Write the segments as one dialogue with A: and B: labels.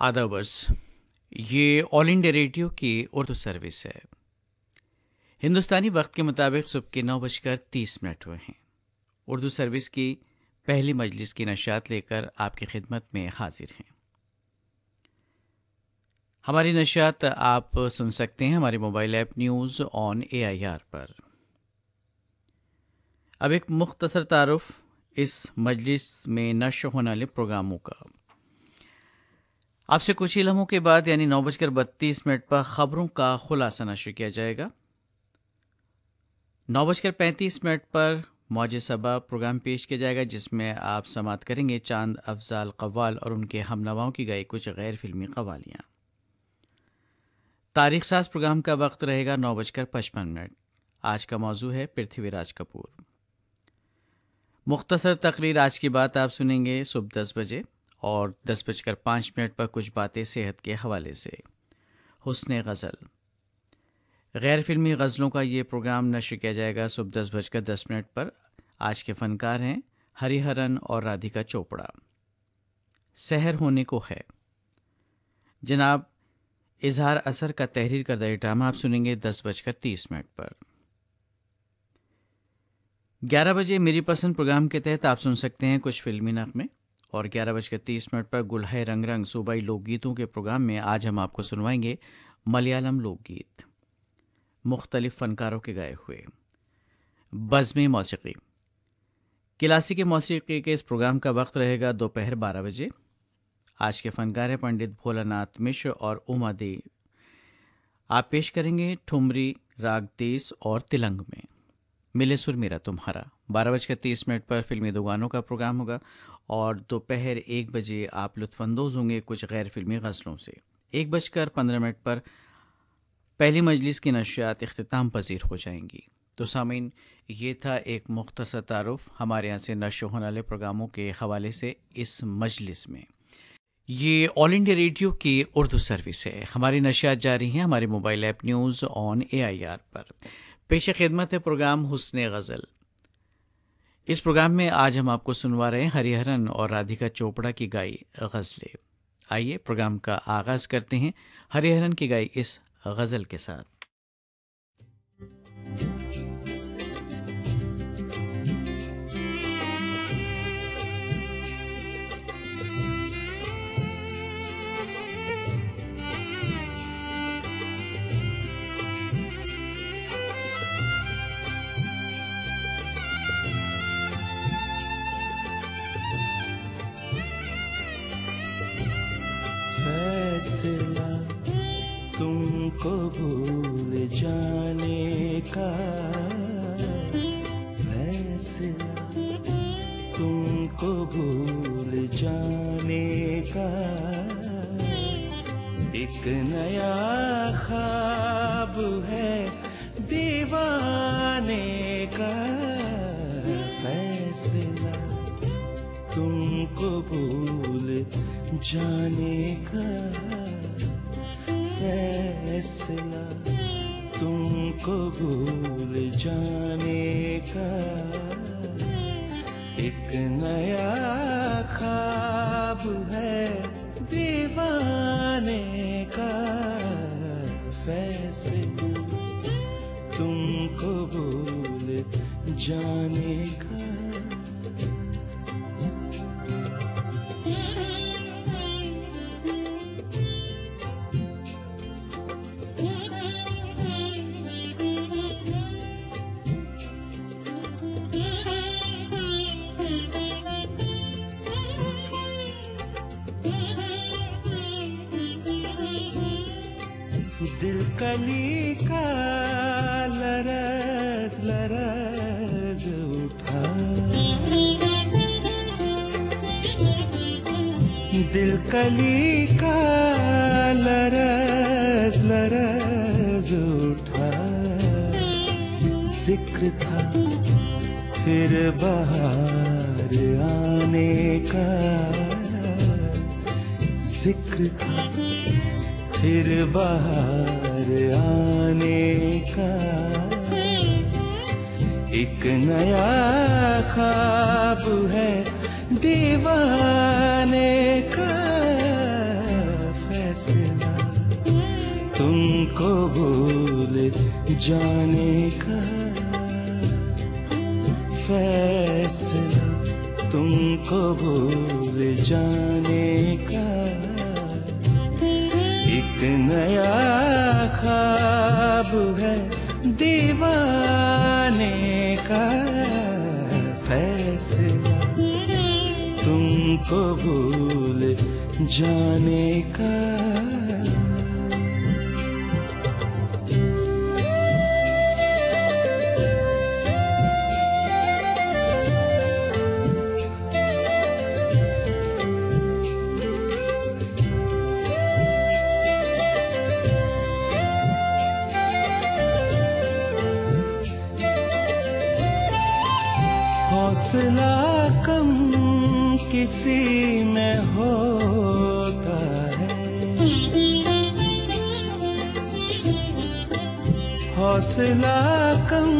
A: आदाबर्स, ये all India radio की Urdu service है। हिंदुस्तानी वक्त के मुताबिक सुबह के 9:30 हुए हैं। उर्दू सर्विस की पहली मजलिस की नशात लेकर आपकी खिदमत में हाजिर हैं। हमारी नशात आप सुन सकते हैं हमारे mobile app news on AIR पर। अब एक मुख्तसर तारुफ इस मजलिस में नश्र होने वाले प्रोग्रामों का। आपसे कुछ ही लम्हों के बाद यानी 9:32 पर खबरों का खुलासा नश्र किया जाएगा। 9:35 पर मौजे सबा प्रोग्राम पेश किया जाएगा, जिसमें आप समात करेंगे चांद अफजाल कव्वाल और उनके हमनवाओं की गाई कुछ गैर फिल्मी कवालियाँ। तारीख साज प्रोग्राम का वक्त रहेगा 9:55। आज का मौजू है पृथ्वीराज कपूर। मुख्तसर तकरीर आज की बात आप सुनेंगे सुबह 10 बजे और 10:05 पर कुछ बातें सेहत के हवाले से। हुस्ने गज़ल गैर फिल्मी गज़लों का ये प्रोग्राम नश्र किया जाएगा सुबह 10:10 पर। आज के फ़नकार हैं हरिहरन और राधिका चोपड़ा। सहर होने को है जनाब इजहार असर का तहरीर करदा ड्रामा आप सुनेंगे 10:30 पर। 11 बजे मेरी पसंद प्रोग्राम के तहत आप सुन सकते हैं कुछ फिल्मी नग़मे और 11:30 पर गुलहे रंग रंग सूबाई लोकगीतों के प्रोग्राम में आज हम आपको सुनवाएंगे मलयालम लोकगीत मुख्तलिफ फ़नकारों के गाए हुए। बज़्म मौसीकी क्लासिकी मौसीकी के इस प्रोग्राम का वक्त रहेगा दोपहर 12 बजे। आज के फ़नकार हैं पंडित भोलानाथ मिश्र और उमा दे। आप पेश करेंगे ठुमरी, राग तेज और तिलंग में। मिले सुर मेरा तुम्हारा। 12:30 पर फिल्मी दुगानों का प्रोग्राम होगा और दोपहर 1 बजे आप लुत्फ़अंदोज़ होंगे कुछ गैर फिल्मी गज़लों से। 1:15 पर पहली मजलिस की नशियात इख्तिताम पजीर हो जाएंगी। तो सामीन, ये था एक मुख्तसर तारुफ हमारे यहाँ से नश्र होने वाले प्रोग्रामों के हवाले से इस मजलिस में। ये ऑल इंडिया रेडियो की उर्दू सर्विस है। हमारी नशियात जारी हैं हमारे mobile app news on AIR पर। पेश खिदमत है प्रोग्राम हुस्ने गज़ल। इस प्रोग्राम में आज हम आपको सुनवा रहे हैं हरिहरन और राधिका चोपड़ा की गाई गज़लें। आइए प्रोग्राम का आगाज़ करते हैं हरिहरन की गाई इस गज़ल के साथ।
B: फैसला तुमको भूल जाने का, फैसला तुमको भूल जाने का, एक नया ख्वाब है दीवाने का। फैसला तुमको भूल जाने का, फैसला तुमको भूल जाने का, एक नया ख्वाब है दीवाने का। फैसला तुमको भूल जाने का। दिल कली का लरज़ लरज़ उठा, दिल कली का लरज़ लरज़ उठा। जिक्र था फिर बहार आने का, जिक्र था फिर बाहर आने का। एक नया ख्वाब है दीवाने का। जाने का फैसला, तुमको भूल जाने का। एक नया ख्वाब है दीवाने का फैसला, तुमको भूल जाने का। हौसला कम किसी में होता है, हौसला कम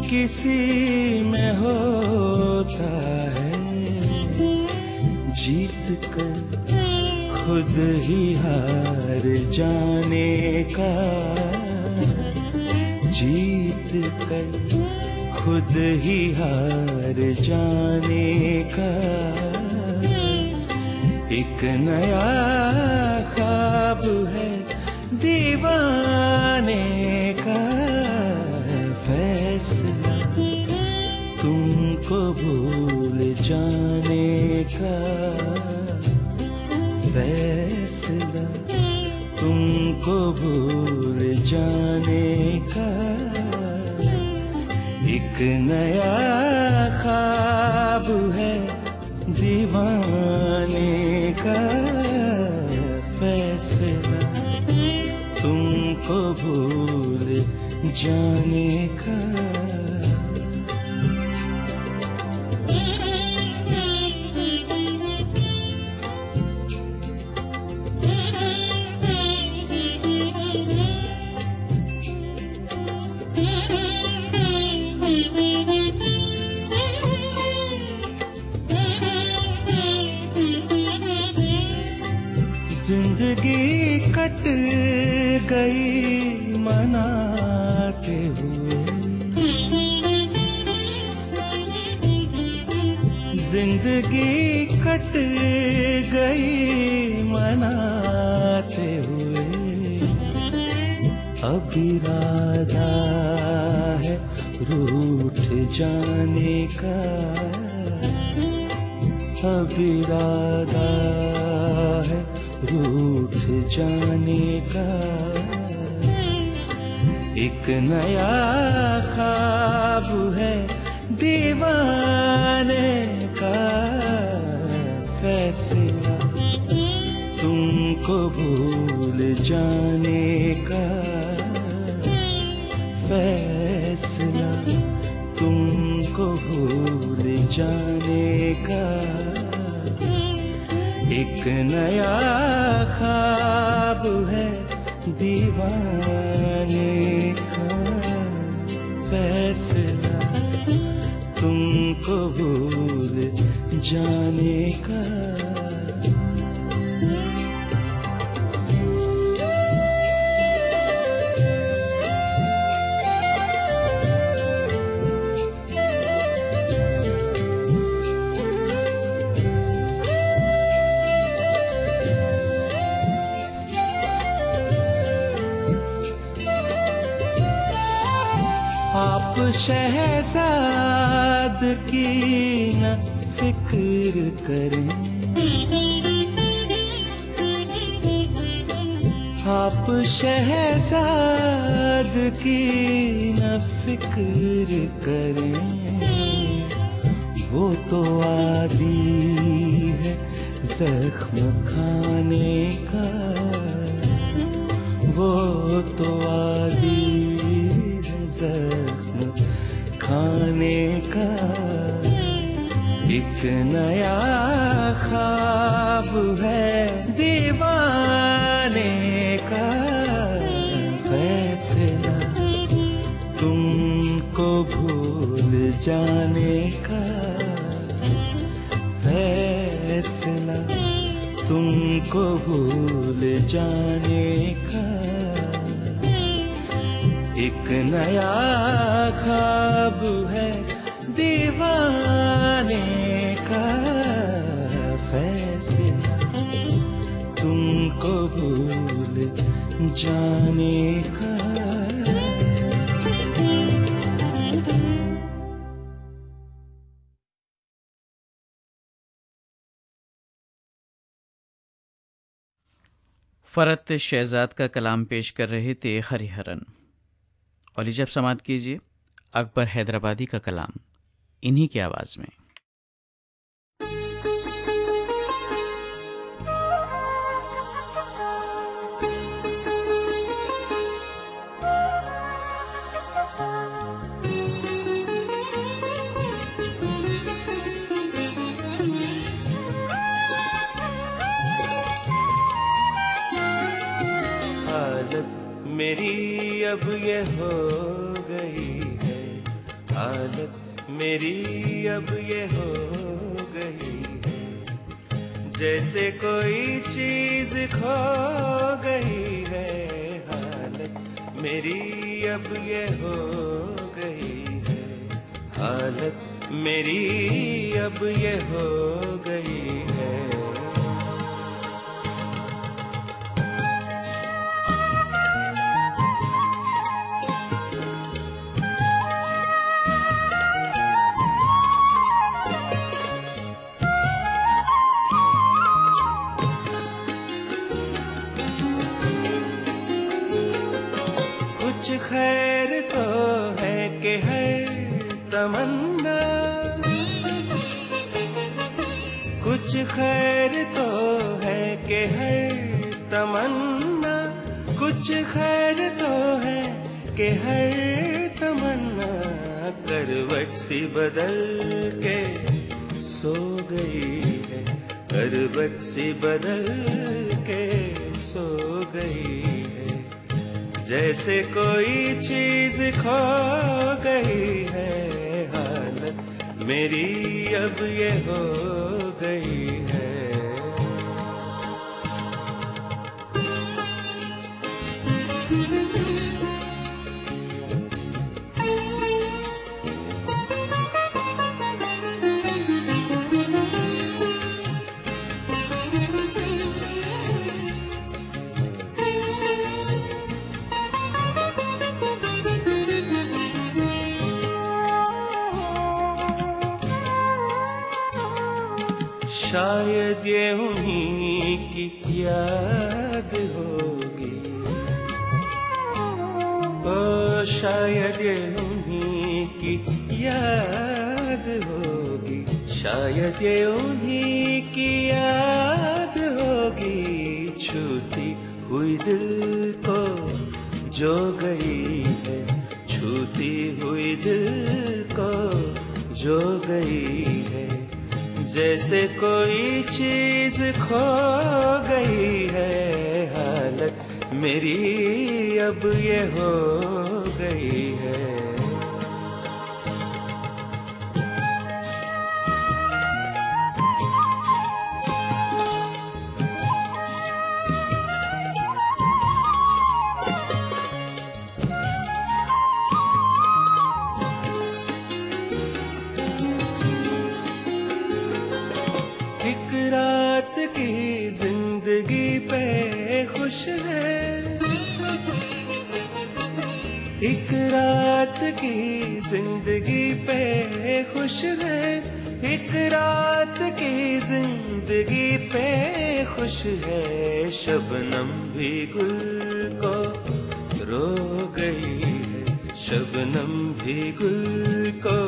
B: किसी में होता है। जीत कर खुद ही हार जाने का, जीत कर खुद ही हार जाने का। एक नया ख्वाब है दीवाने का फैसला, तुमको भूल जाने का फैसला, तुमको भूल जाने का। एक नया ख्वाब है दीवाने का फैसला, तुमको भूल जाने का। जिंदगी कट गई मनाते हुए, जिंदगी कट गई मनाते हुए। अब इरादा है रूठ जाने का, अब इरादा है रूठ जाने का। एक नया ख्वाब है दीवाने का फैसला, तुमको भूल जाने का फैसला, तुमको भूल जाने का। एक नया ख्वाब है दीवाने का फैसला, तुमको भूल जाने का। आप शहजाद की न फिक्र करें, आप शहजाद की न फिक्र करें। वो तो आदी है जख्म खाने का, वो तो आदी है जख्म खाने का। एक नया ख्वाब है दीवाने का फैसला, तुमको भूल जाने का फैसला, तुमको भूल जाने का। एक नया ख्वाब है दीवाने का फैसला तुमको भूल जाने का।
A: फ़रत शहजाद का कलाम पेश कर रहे थे हरिहरन। और लीजिए अब समाप्त कीजिए अकबर हैदराबादी का कलाम इन्हीं की आवाज़ में।
B: मेरी अब ये हो गई है, हालत मेरी अब ये हो गई है, जैसे कोई चीज खो गई है। हालत मेरी अब ये हो गई है, हालत मेरी अब ये हो गई है। खैर तो है कि हर तमन्ना, कुछ खैर तो है कि हर तमन्ना, कुछ खैर तो है कि हर तमन्ना करवट सी बदल के सो गई है, करवट सी बदल के सो गई है। जैसे कोई चीज खो गई है, हालत मेरी अब ये हो गई है। शायद ये उन्हीं की याद होगी, ओ शायद ये उन्हीं की याद होगी, शायद ये उन्हीं की याद होगी, छूती हुई दिल को जो गई है, छूती हुई दिल को जो गई है। जैसे कोई चीज खो गई है, हालत मेरी अब ये हो गई है। एक रात की जिंदगी पे खुश है, एक रात की जिंदगी पे खुश है। शबनम भी गुल को रो गई है, शबनम भी गुल को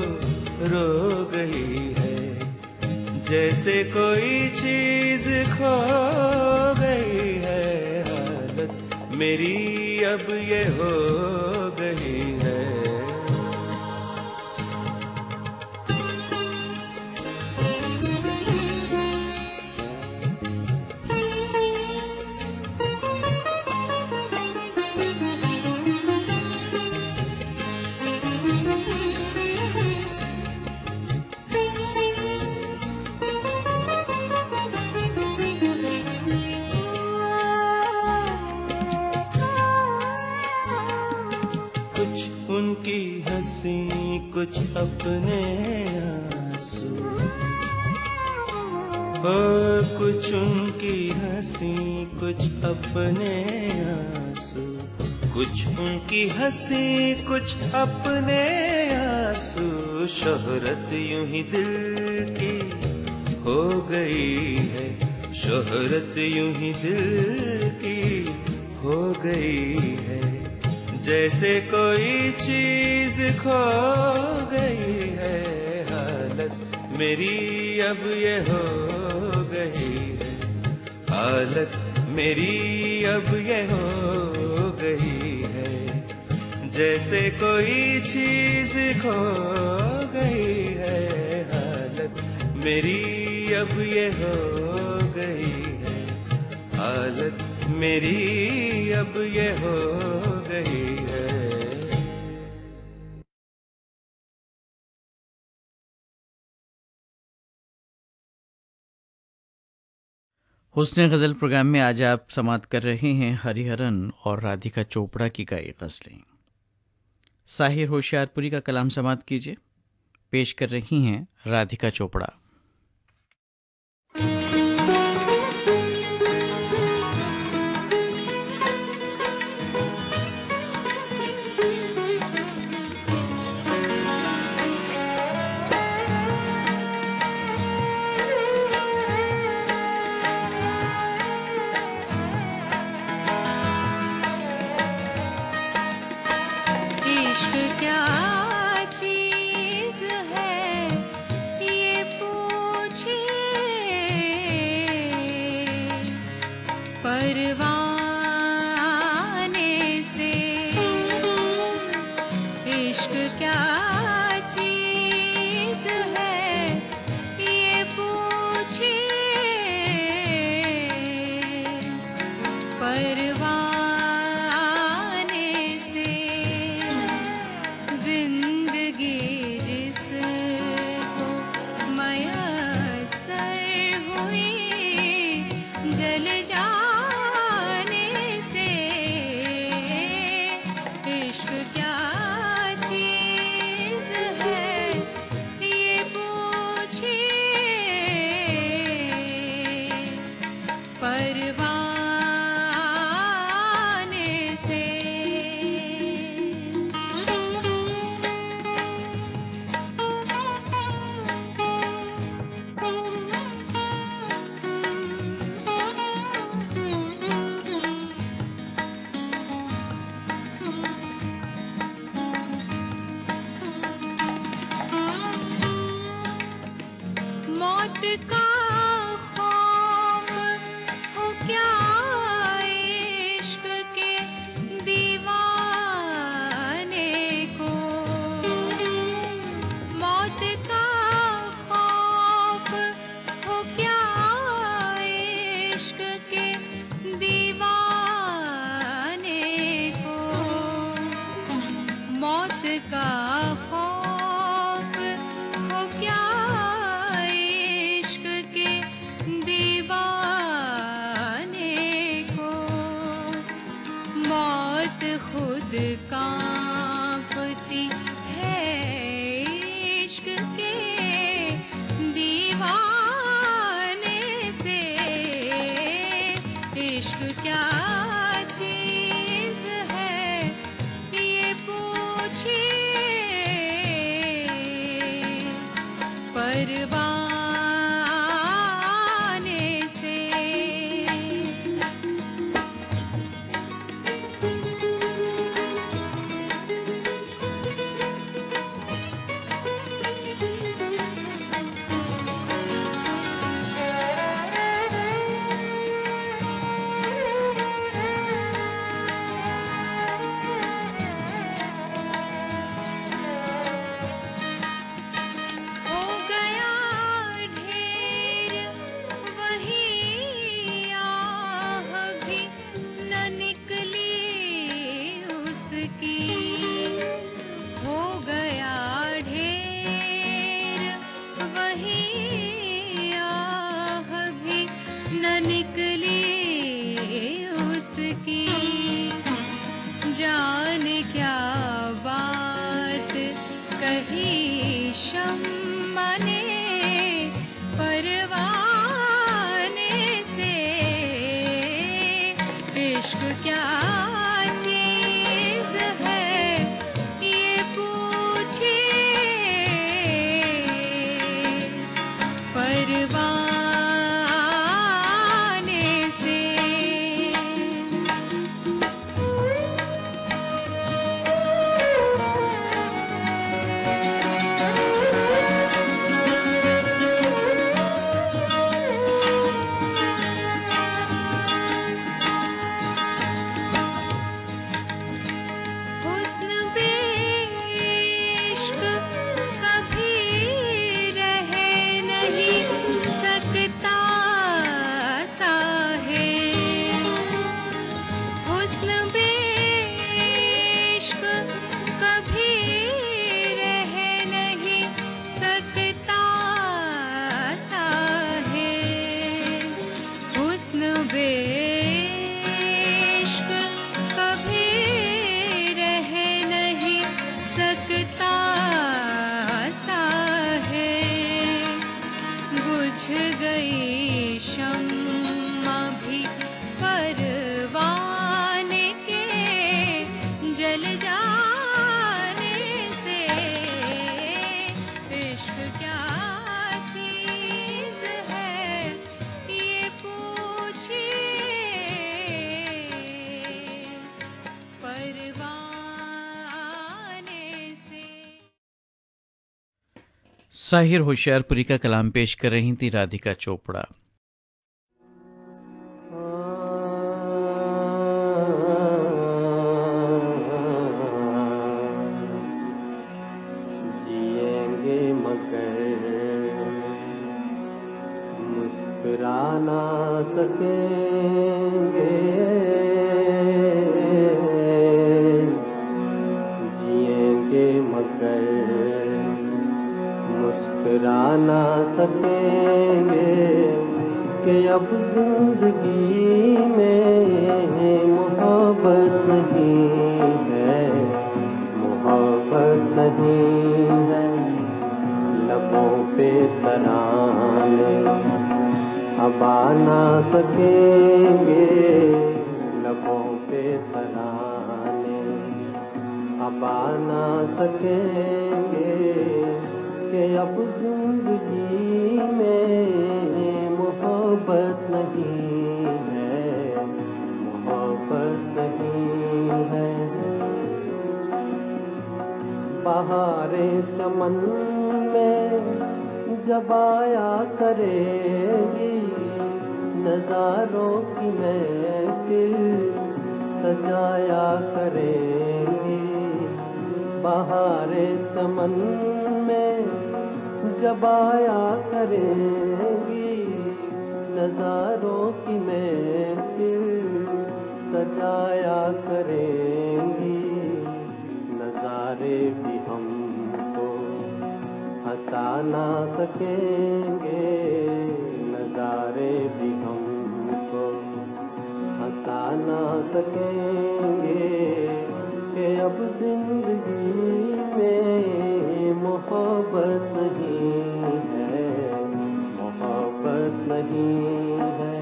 B: रो गई है। जैसे कोई चीज खो गई है, हालत मेरी अब ये हो गई है। कुछ अपने आंसू, ओ कुछ उनकी हंसी कुछ अपने आंसू, कुछ उनकी हंसी कुछ अपने आंसू। शोहरत यूं ही दिल की हो गई है, शोहरत यूं ही दिल की हो गई है, जैसे कोई चीज खो गई है। हालत मेरी अब ये हो गई है, हालत मेरी अब ये हो गई है, जैसे कोई चीज खो गई है। हालत मेरी अब ये हो गई है, हालत मेरी अब ये हो गई है।
A: हुस्न गज़ल प्रोग्राम में आज आप समाप्त कर रहे हैं हरिहरन और राधिका चोपड़ा की गाई गज़लें। साहिर होशियारपुरी का कलाम समाप्त कीजिए। पेश कर रही हैं राधिका चोपड़ा।
C: जान क्या बात कही बेइश्क कभी रह नहीं सकता सा है। बुझ गई शम्मा भी परवाने के जल जाने से। इश्क क्या चीज है ये पूछिए परवाने से।
A: साहिर होशियारपुरी का कलाम पेश कर रही थी राधिका चोपड़ा।
D: जिएंगे मगर मुस्कुरा ना सकेंगे, जिएंगे मगर मुस्कुरा ना सकेंगे कि अब जिंदगी में मोहब्बत नहीं है, मोहब्बत नहीं है। लबों पे तराने अब आ ना सकेंगे, लबों पे तराने अब आ ना सकेंगे कि अब जिंदगी में मोहब्बत नहीं है, मोहब्बत नहीं है। बहारे चमन में जब आया करेगी, नजारों की महफिल सजाया करेगी। बहारे चमन में जब आया करेगी, नजारों की महफिल सजाया करेंगी। नजारे भी हमको हंसा ना सकेंगे, नजारे भी हमको हंसा ना सकेंगे कि अब जिंदगी में मोहब्बत नहीं है, मोहब्बत नहीं है।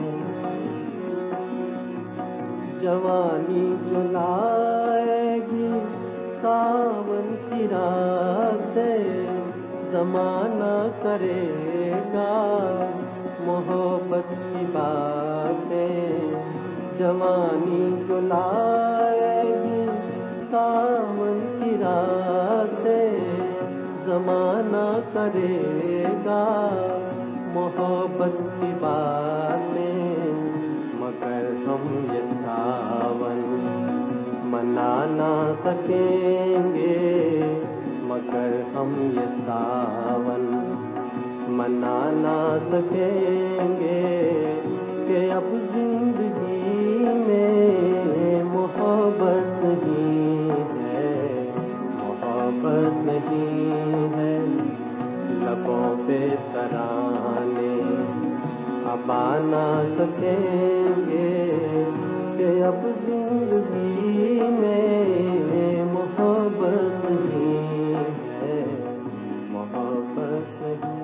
D: जवानी जो लाएगी सावन की रातें, ज़माना करेगा मोहब्बत की बातें। जवानी जो लाएगी सावन की रातें, ज़माना करेगा मोहब्बत की बातें। मगर हम ये सावन मना ना सकेंगे, मगर हम ये सावन मना ना सकेंगे कि अब जिंदगी में मोहब्बत नहीं है, मोहब्बत नहीं है। लबों पे तराने अब आ ना सकेंगे कि अब जिंदगी में मोहब्बत नहीं है, मोहब्बत नहीं।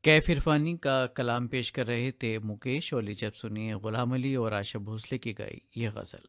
A: कैफ इरफानी का कलाम पेश कर रहे थे मुकेश, और जब सुनिए गुलाम अली और आशा भोसले की गाई ये गज़ल।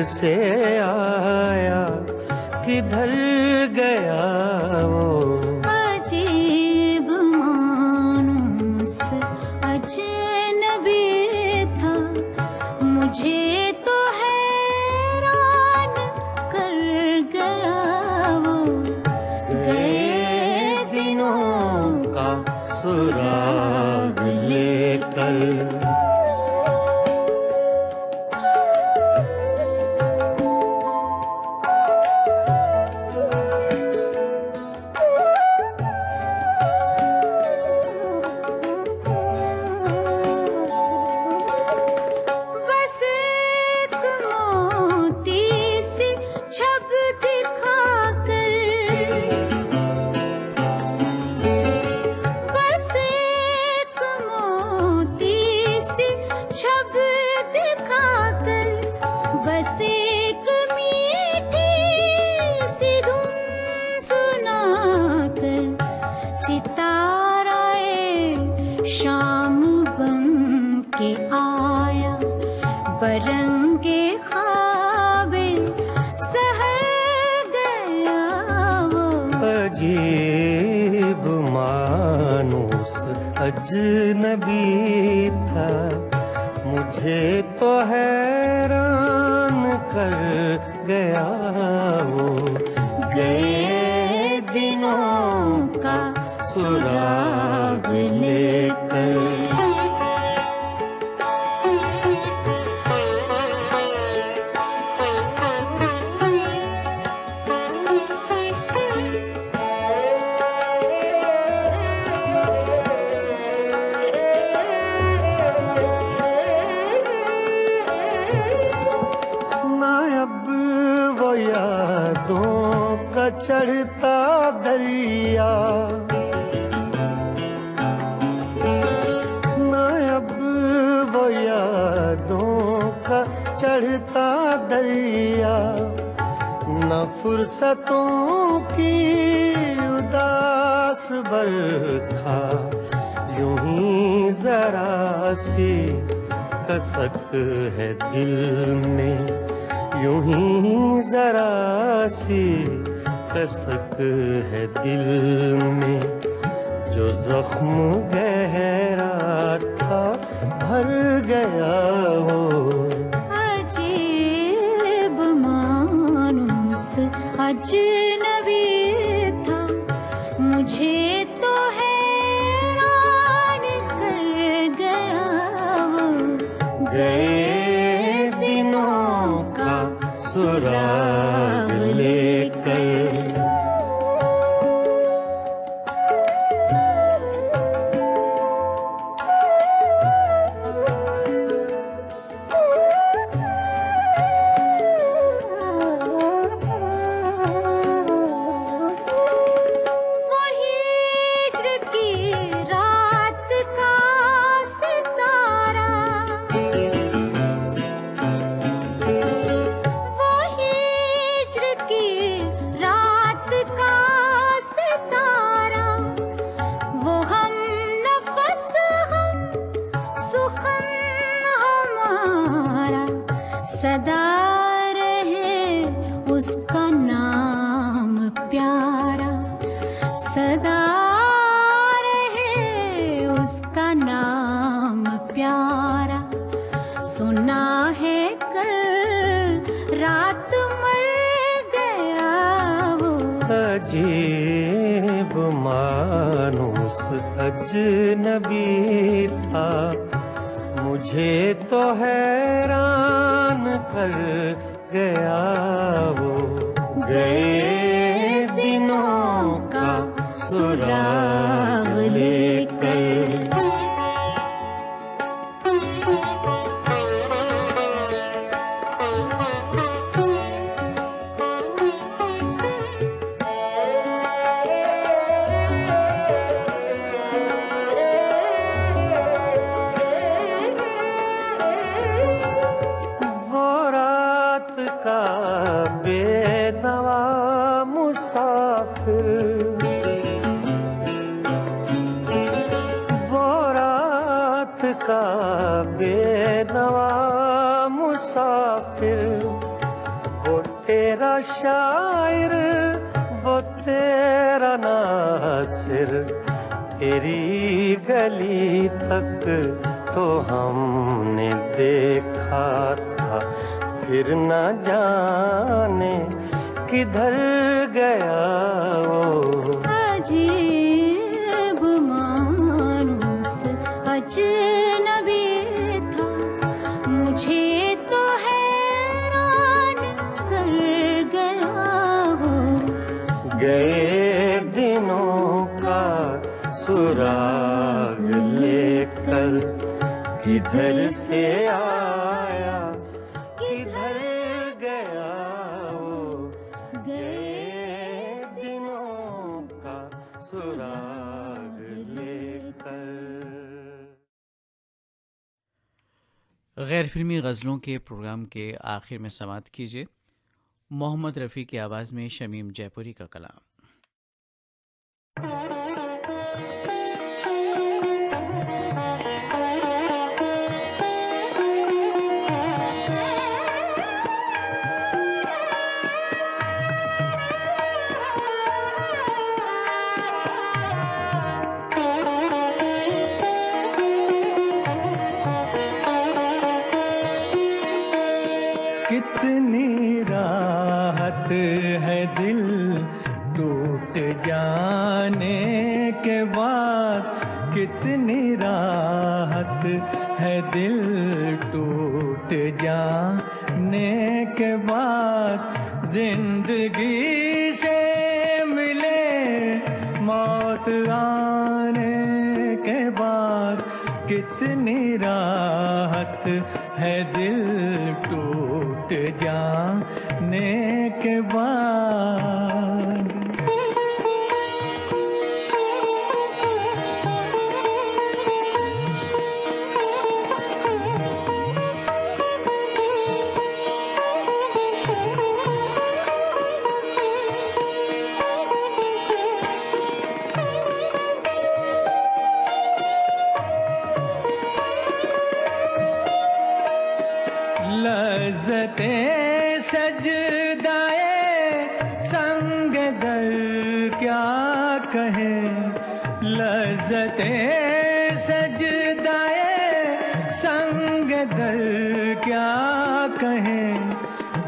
B: से आया किधर गया वो।
C: अजीब मानुस अजनबी था, मुझे तो हैरान कर गया वो।
B: गए दिनों का सुराग लेकर।
C: बस एक मोती सी छब दिखाकर, बस एक मोती सी छब दिखाकर, बस एक मीठी सी धुन सुनाकर, सिताराए शाम बन के आया, बरंगे ख्वाबे सहर गया वो।
B: अजीब मानुस अजनबी था, मुझे तो हैरान कर गया वो। गए दिनों का सुराग लेकर। ना अब वो यादों का चढ़ता दरिया, ना अब वो यादों का चढ़ता दरिया, न फुर्सतों की उदास बरखा, यूं ही जरा सी कसक है दिल में, यूं ही जरा सी कसक है दिल में। जो जख्म गहरा था भर गया वो।
C: अजीब मानुस अजनबी था, मुझे तो हैरान कर गया वो।
B: गए दिनों का सुराग लेकर।
C: सदा रहे उसका नाम प्यारा, सदा रहे उसका नाम प्यारा। सुना है कल रात मर गया वो।
B: अजीब मानुस अजनबी था, मुझे तो हैरान कर गया वो। गए दिनों का सुराग लेकर। बेनवा मुसाफिर शायर वो तेरा नासिर, तेरी गली तक तो हमने देखा था, फिर न जाने किधर गया वो।
C: अजीब मानुस अजनबी था, मुझे तो हैरान कर गया वो।
B: गए दिनों का सुराग लेकर किधर से आया किधर गया वो। गए दिनों का सुराग लेकर।
A: गैर फिल्मी गज़लों के प्रोग्राम के आखिर में समाप्त कीजिए मोहम्मद रफ़ी की आवाज़ में शमीम जयपुरी का कलाम।
D: कितनी राहत है दिल टूट जाने के बाद, कितनी राहत है दिल टूट जाने के बाद, जिंदगी से मिले मौत आने के बाद, कितनी राहत है दिल टूट जाने के बाद। लज़्ज़ते सजदाए संग दर क्या कहें, लज़्ज़ते सजदाए संग दर क्या कहें,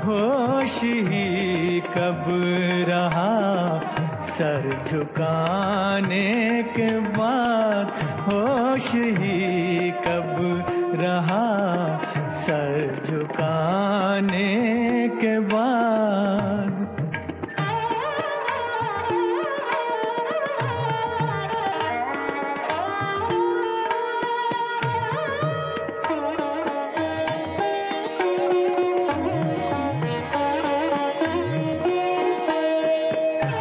D: होश ही कब रहा सर झुकाने के बाद, होश ही कब रहा सर झुकाने के बाद।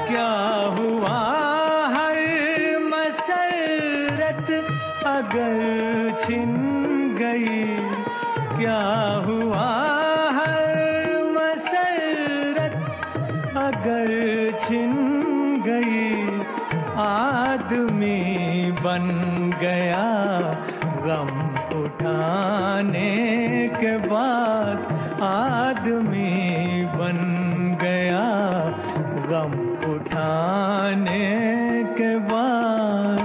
D: क्या हुआ हर मसरत अगर छिन गई, क्या हुआ हर मसरत अगर छिन गई, आदमी बन गया गम उठाने के बाद, आदमी बन गया गम उठाने के बाद।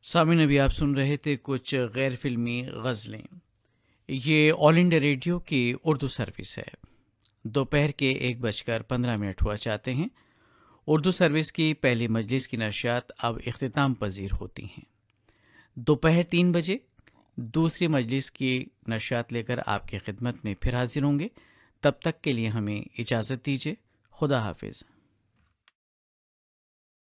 A: सामीन अभी आप सुन रहे थे कुछ गैर फिल्मी गज़लें। ये ऑल इंडिया रेडियो की उर्दू सर्विस है। दोपहर के 1:15 हुआ चाहते हैं। उर्दू सर्विस की पहली मजलिस की नशियात अब इख्तिताम पजीर होती हैं। दोपहर 3 बजे दूसरी मजलिस की नशियात लेकर आपकी खिदमत में फिर हाजिर होंगे। तब तक के लिए हमें इजाज़त दीजिए। खुदा हाफिज़।